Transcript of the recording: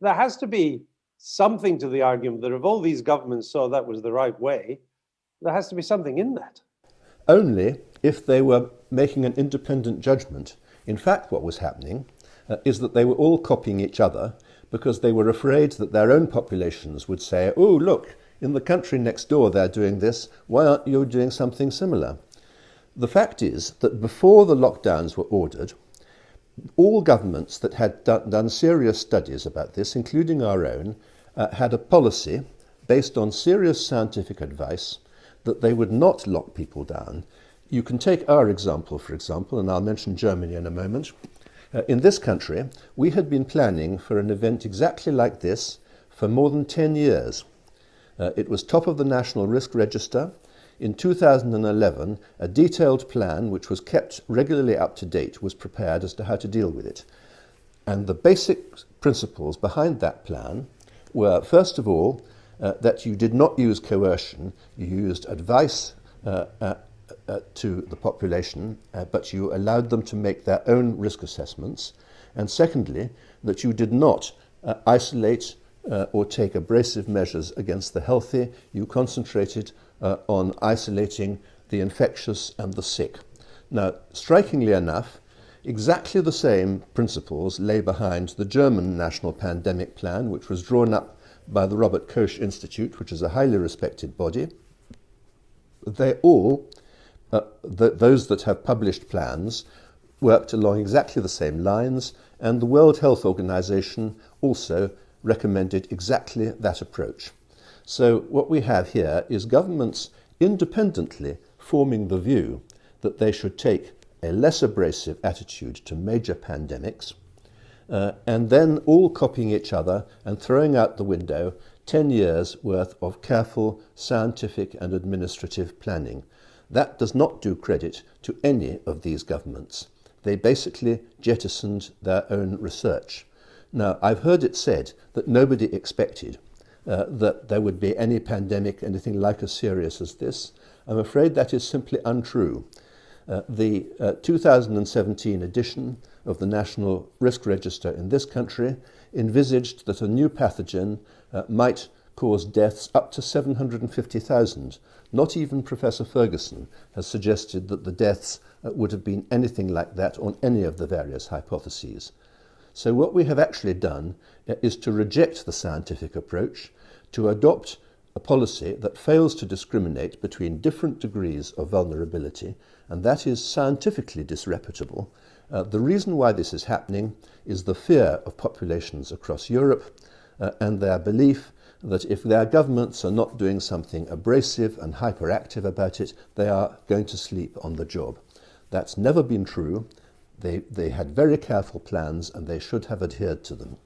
there has to be something to the argument that if all these governments saw that was the right way, there has to be something in that. Only if they were making an independent judgment. In fact, what was happening is that they were all copying each other because they were afraid that their own populations would say, oh, look, in the country next door they're doing this, why aren't you doing something similar? The fact is that before the lockdowns were ordered, all governments that had done serious studies about this, including our own, had a policy based on serious scientific advice that they would not lock people down. You can take our example, for example, and I'll mention Germany in a moment. In this country, we had been planning for an event exactly like this for more than 10 years. It was top of the National Risk Register. In 2011, a detailed plan, which was kept regularly up to date, was prepared as to how to deal with it. And the basic principles behind that plan were, first of all, that you did not use coercion, you used advice to the population, but you allowed them to make their own risk assessments. And secondly, that you did not isolate or take abrasive measures against the healthy. You concentrated on isolating the infectious and the sick. Now, strikingly enough, exactly the same principles lay behind the German National Pandemic Plan, which was drawn up by the Robert Koch Institute, which is a highly respected body. They all, those that have published plans, worked along exactly the same lines, and the World Health Organization also recommended exactly that approach. So what we have here is governments independently forming the view that they should take a less abrasive attitude to major pandemics, and then all copying each other and throwing out the window 10 years worth of careful scientific and administrative planning. That does not do credit to any of these governments. They basically jettisoned their own research. Now, I've heard it said that nobody expected that there would be any pandemic, anything like as serious as this. I'm afraid that is simply untrue. The 2017 edition of the National Risk Register in this country envisaged that a new pathogen might cause deaths up to 750,000. Not even Professor Ferguson has suggested that the deaths would have been anything like that on any of the various hypotheses. So what we have actually done is to reject the scientific approach, to adopt a policy that fails to discriminate between different degrees of vulnerability, and that is scientifically disreputable. The reason why this is happening is the fear of populations across Europe and their belief that if their governments are not doing something abrasive and hyperactive about it, they are going to sleep on the job. That's never been true. They had very careful plans and they should have adhered to them.